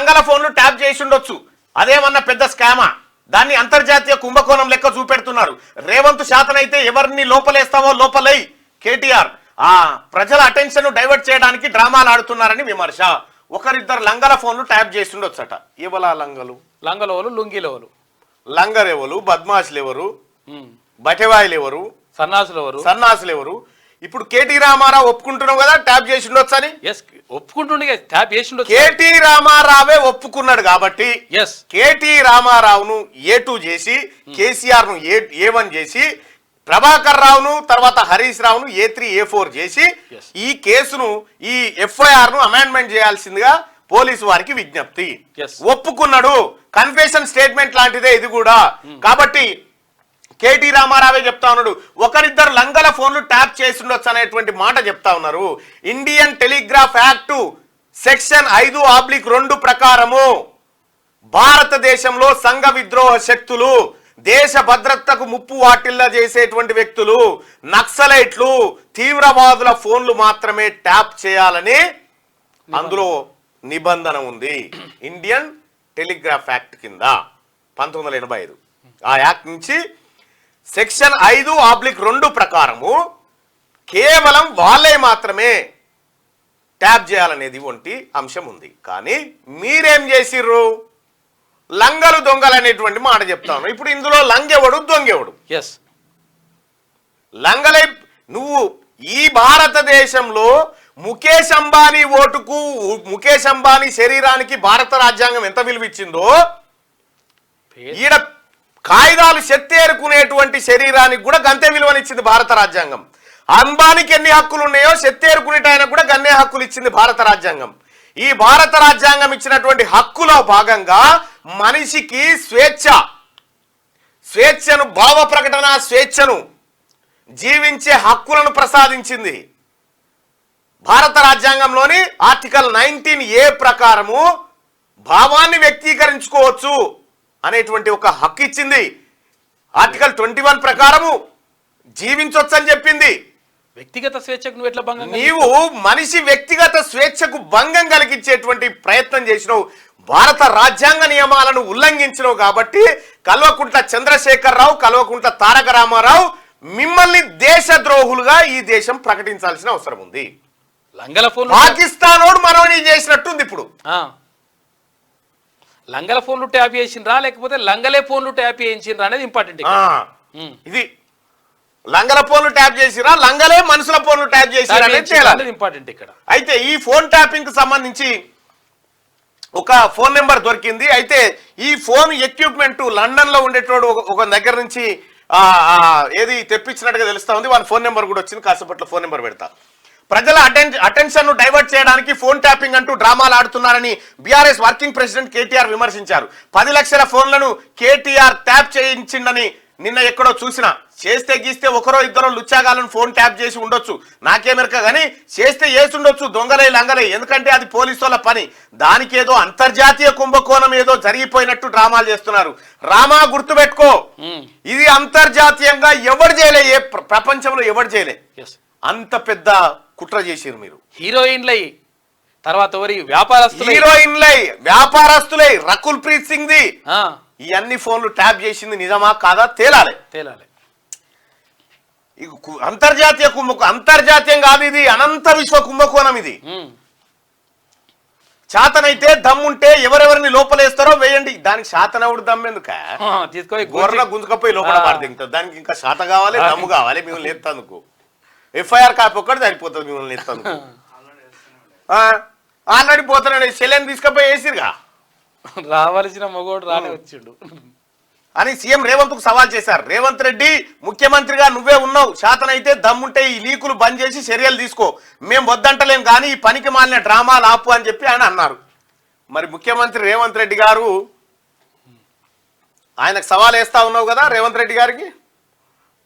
లంగల ఫోన్లు ట్యాప్ చేసి ఉండొచ్చు. అదేమన్నా పెద్ద స్కామా? దాన్ని అంతర్జాతీయ కుంభకోణం లెక్క చూపెడుతున్నారు. రేవంత్ శాతనైతే ఎవరిని లోపలేస్తావో లోపలై కేటీఆర్ ప్రజల అటెన్షన్ డైవర్ట్ చేయడానికి డ్రామాలు ఆడుతున్నారని విమర్శ. ఒకరిద్దరు లంగల ఫోన్లు ట్యాప్ చేసి ఉండొచ్చట. ఇవలా లంగలోలు లుంగిలోలు, లంగరెవరు, బద్మాషులు ఎవరు, బటెవాయిలు ఎవరు, సన్నాసులు ఎవరు? ఇప్పుడు కేటీ రామారావు ఒప్పుకుంటున్నావు కదా ట్యాప్ చేసి ఉండొచ్చు అని. ఒప్పుకుంటుండే ట్యాప్ చేసి ఉండొచ్చు. కేటీ రామారావే ఒప్పుకున్నాడు కాబట్టి కేటీ రామారావును A2 చేసి కేసీఆర్ ను A1 చేసి ప్రభాకర్ రావును తర్వాత హరీష్ రావును A3 A4 చేసి ఈ కేసును ఈ FIR ను అమెండ్మెంట్ చేయాల్సిందిగా పోలీసు వారికి విజ్ఞప్తి. ఒప్పుకున్నాడు. కన్ఫెషన్ స్టేట్మెంట్ లాంటిదే ఇది కూడా. కాబట్టి కేటీ రామారావే చెప్తా ఉన్నాడు ఒకరిద్దరు లంగల ఫోన్లు ట్యాప్ చేసి ఉండొచ్చు అనేటువంటి మాట చెప్తా ఉన్నారు. ఇండియన్ టెలిగ్రాఫ్ యాక్ట్ సెక్షన్ 5/2 ప్రకారము భారతదేశంలో సంఘ విద్రోహ శక్తులు, దేశ భద్రతకు ముప్పు వాటిల్లా చేసేటువంటి వ్యక్తులు, నక్సలైట్లు, తీవ్రవాదుల ఫోన్లు మాత్రమే ట్యాప్ చేయాలని అందులో నిబంధన ఉంది. ఇండియన్ టెలిగ్రాఫ్ యాక్ట్ కింద 1985 ఆ యాక్ట్ నుంచి సెక్షన్ 5/2 ప్రకారము కేవలం వాళ్ళే మాత్రమే ట్యాప్ చేయాలనేది వంటి అంశం ఉంది. కానీ మీరేం చేసిర్రు? లంగలు దొంగలు అనేటువంటి మాట చెప్తాను. ఇప్పుడు ఇందులో లంగెవడు దొంగెవడు? లంగలై నువ్వు ఈ భారతదేశంలో ముఖేష్ అంబానీ ఓటుకు, ముఖేష్ అంబానీ శరీరానికి భారత రాజ్యాంగం ఎంత విలువిచ్చిందో ఈడ కాయిదాలు చెత్తేరుకునేటువంటి శరీరానికి కూడా గంతే విలువనిచ్చింది భారత రాజ్యాంగం. అంబానీకి ఎన్ని హక్కులు ఉన్నాయో చెత్తేరుకునేట ఆయనకు కూడా గన్నే హక్కులు ఇచ్చింది భారత రాజ్యాంగం. ఈ భారత రాజ్యాంగం ఇచ్చినటువంటి హక్కులో భాగంగా మనిషికి స్వేచ్ఛను, భావ ప్రకటన స్వేచ్ఛను, జీవించే హక్కులను ప్రసాదించింది. భారత రాజ్యాంగంలోని ఆర్టికల్ 19A ప్రకారము భావాన్ని వ్యక్తీకరించుకోవచ్చు అనేటువంటి ఒక హక్కు ఇచ్చింది. ఆర్టికల్ 21 ప్రకారము జీవించవచ్చు అని చెప్పింది. వ్యక్తిగత స్వేచ్ఛకు నువ్వు ఎట్లా భంగం? నీవు మనిషి వ్యక్తిగత స్వేచ్ఛకు భంగం కలిగించేటువంటి ప్రయత్నం చేసినావు. భారత రాజ్యాంగ నియమాలను ఉల్లంఘించినావు. కాబట్టి కల్వకుంట్ల చంద్రశేఖరరావు, కల్వకుంట్ల తారక రామారావు మిమ్మల్ని దేశద్రోహులుగా ఈ దేశం ప్రకటించాల్సిన అవసరం ఉంది. లంగల ఫోన్ పాకిస్తానోడు మనోని చేసినట్టుంది. ఇప్పుడు లంగల ఫోన్లు ట్యాప్ చేసిండ్రా లేకపోతే లంగలే ఫోన్లు ట్యాప్ చేయించిండ్రా అనేది ఇంపార్టెంట్. ఇది లంగల ఫోన్లు ట్యాప్ చేసిరా, లంగలే మనుషుల ఫోన్లు ట్యాప్ చేసిరా అనేది ఇంపార్టెంట్ ఇక్కడ. అయితే ఈ ఫోన్ ట్యాపింగ్ కి సంబంధించి ఒక ఫోన్ నెంబర్ దొరికింది. అయితే ఈ ఫోన్ ఎక్విప్మెంట్ లండన్ లో ఉండేటోడు ఒక దగ్గర నుంచి ఏది తెప్పించినట్టుగా తెలుస్తా ఉంది. వాళ్ళ ఫోన్ నెంబర్ కూడా వచ్చింది. కాసేపట్లో ఫోన్ నెంబర్ పెడతా. ప్రజల అటెన్షన్ ను డైవర్ట్ చేయడానికి ఫోన్ ట్యాపింగ్ అంటూ డ్రామాలు ఆడుతున్నారని బీఆర్ఎస్ వర్కింగ్ ప్రెసిడెంట్ కేటీఆర్ విమర్శించారు. 10 లక్షల ఫోన్లను కేటీఆర్ ట్యాప్ చేయించిందని నిన్న ఎక్కడో చూసినా. చేస్తే గీస్తే ఒకరో ఇద్దరో లుచ్చాగాలను ఫోన్ ట్యాప్ చేసి ఉండొచ్చు, నాకేమెరక కానీ చేస్తే చేస్తుండొచ్చు దొంగలై లంగలై. ఎందుకంటే అది పోలీసుల పని. దానికి ఏదో అంతర్జాతీయ కుంభకోణం ఏదో జరిగిపోయినట్టు డ్రామాలు చేస్తున్నారు. రామా గుర్తుపెట్టుకో, ఇది అంతర్జాతీయంగా ఎవరు చేయలే, ఏ ప్రపంచంలో ఎవరు చేయలే. అంత పెద్ద కుట్ర చేసిరు మీరు. హీరోయిన్లై తర్వాత వ్యాపారస్తులై రకుల్ ప్రీత్ సింగ్ ది ఈ అన్ని ఫోన్లు ట్యాప్ చేసింది నిజమా కాదా తేలాలి. అంతర్జాతీయ అంతర్జాతీయం కాదు, ఇది అనంత విశ్వ కుంభకోణం. ఇది శాతనైతే దమ్ముంటే ఎవరెవరిని లోపలేస్తారో వేయండి. దానికి శాతనవుడు దమ్ము ఎందుక? తీసుకొని గోర్ర గుంజుకపోయి లోపల పడదింటారు. దానికి ఇంకా శాత కావాలి, దమ్ము కావాలి. మిమ్మల్ని ఎత్తందుకు FIR కాపీ ఒక్కటి సరిపోతుంది. మిమ్మల్ని ఎత్తందుకు ఆల్రెడీ పోతున్నాడు. సెలెన్ తీసుకపోయి వేసిరుగా, రావాల్సిన మగోడు రానే వచ్చిండు అని సీఎం రేవంత్ కు సవాల్ చేశారు. రేవంత్ రెడ్డి ముఖ్యమంత్రిగా నువ్వే ఉన్నావు, శాతనైతే దమ్ముంటే ఈ లీకులు బంద్ చేసి చర్యలు తీసుకో. మేము వద్దంటలేం కానీ ఈ పనికి మాలిన డ్రామాలు ఆపు అని చెప్పి ఆయన అన్నారు. మరి ముఖ్యమంత్రి రేవంత్ రెడ్డి గారు ఆయనకు సవాల్ వేస్తా ఉన్నావు కదా రేవంత్ రెడ్డి గారికి.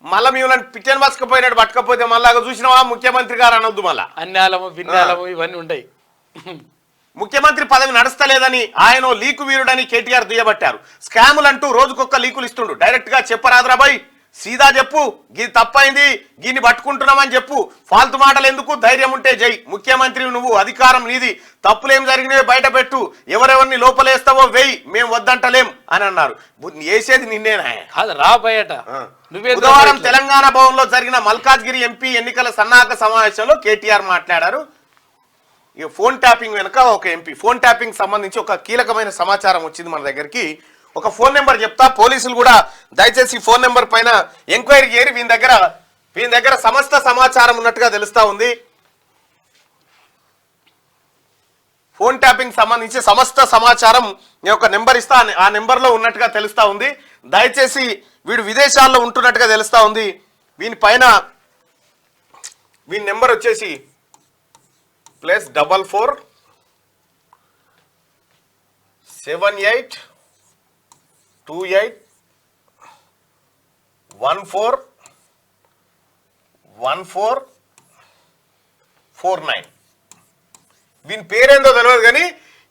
మళ్ళీ మిమ్మల్ని పిచ్చని బసకపోయినట్టు పట్టకపోతే మళ్ళా చూసినావా ముఖ్యమంత్రి గారు అనొద్దు. మళ్ళా అన్యాలము భిన్నాలము ఇవన్నీ ఉంటాయి. ముఖ్యమంత్రి పదవి నడుస్తలేదని ఆయన లీకు వీరుడని కేటీఆర్ దుయ్యబట్టారు. స్కాములంటూ రోజుకొక్క లీకులు ఇస్తుండు. డైరెక్ట్ గా చెప్పరాదురాబాయ్, సీదా చెప్పు, గీ తప్పైంది, గీని పట్టుకుంటున్నామని చెప్పు. ఫాల్తు మాటలు ఎందుకు? ధైర్యం ఉంటే జై. ముఖ్యమంత్రి నువ్వు, అధికారం నీది, తప్పులేం జరిగినవే బయట పెట్టు, ఎవరెవరిని లోపలేస్తావో వెయ్యి, మేము వద్దంటలేం అని అన్నారు. వేసేది నిన్నేనా? కాదు రా బయట. బుధవారం తెలంగాణ భవన్ లో జరిగిన మల్కాజ్గిరి ఎంపీ ఎన్నికల సన్నాహక సమావేశంలో కేటీఆర్ మాట్లాడారు. ఇక ఫోన్ ట్యాపింగ్ వెనుక ఒక ఎంపీ ఫోన్ ట్యాపింగ్ సంబంధించి ఒక కీలకమైన సమాచారం వచ్చింది మన దగ్గరికి. ఒక ఫోన్ నెంబర్ చెప్తా, పోలీసులు కూడా దయచేసి ఫోన్ నెంబర్ పైన ఎంక్వైరీ చేయరు. వీని దగ్గర సమస్త సమాచారం ఉన్నట్టుగా తెలుస్తా ఉంది. ఫోన్ ట్యాపింగ్ సంబంధించి సమస్త సమాచారం నేను ఒక నెంబర్ ఇస్తా, ఆ నెంబర్లో ఉన్నట్టుగా తెలుస్తా ఉంది. దయచేసి వీడు విదేశాల్లో ఉంటున్నట్టుగా తెలుస్తా ఉంది. వీని నెంబర్ వచ్చేసి +44 78 28 14 14 49. వీని పేరేందో తెలియదు కానీ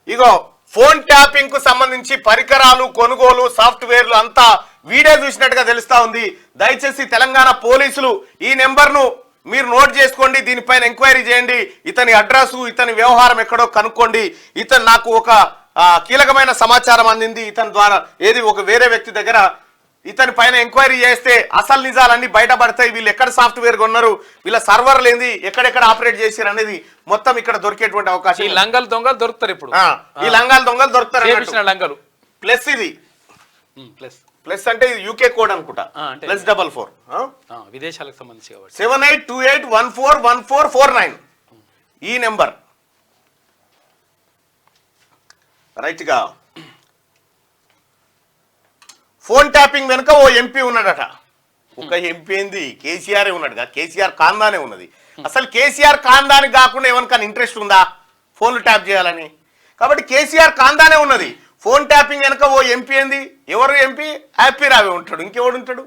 ఇగో ఫోన్ ట్యాపింగ్ కు సంబంధించి పరికరాలు కొనుగోలు సాఫ్ట్వేర్లు అంతా వీడియో చూసినట్టుగా తెలుస్తా ఉంది. దయచేసి తెలంగాణ పోలీసులు ఈ నెంబర్ను మీరు నోట్ చేసుకోండి, దీనిపైన ఎంక్వైరీ చేయండి, ఇతని అడ్రస్, ఇతని వ్యవహారం ఎక్కడో కనుక్కోండి. ఇతను నాకు ఒక కీలకమైన సమాచారం అందింది, ఇతని ద్వారా ఒక వేరే వ్యక్తి దగ్గర ఇతని పైన ఎంక్వైరీ చేస్తే అసలు నిజాలన్నీ బయటపడతాయి. వీళ్ళు ఎక్కడ సాఫ్ట్వేర్ కొన్నారు, వీళ్ళ సర్వర్లు ఏంది, ఎక్కడెక్కడ ఆపరేట్ చేశారు అనేది మొత్తం ఇక్కడ దొరికేటువంటి అవకాశం. ఈ లంగలు దొంగలు దొరుకుతారు ఇప్పుడు. ఈ లంగాలు దొంగలు దొరుకుతారు. లంగలు ప్లస్ ఇది ప్లస్ అంటే ఇది యూకే కోడ్ అనుకుంటా. +44 విదేశాలకు సంబంధించి 7828141449 ఈ నెంబర్. రైట్ గా ఫోన్ ట్యాపింగ్ వెనుక ఓ ఎంపీ ఉన్నాడట. ఒక ఎంపీ ఏంది, కేసీఆర్ ఉన్నాడుగా, కేసీఆర్ ఖాందానే ఉన్నది. అసలు కేసీఆర్ ఖాందానికి కాకుండా ఎవరికైనా ఇంట్రెస్ట్ ఉందా ఫోన్లు ట్యాప్ చేయాలని? కాబట్టి కేసీఆర్ ఖాందానే ఉన్నది. ఫోన్ ట్యాపింగ్ వెనుక ఓ ఎంపీ ఏంది, ఎవరు ఎంపీ? హ్యాపీ రావే ఉంటాడు, ఇంకెవడు ఉంటాడు?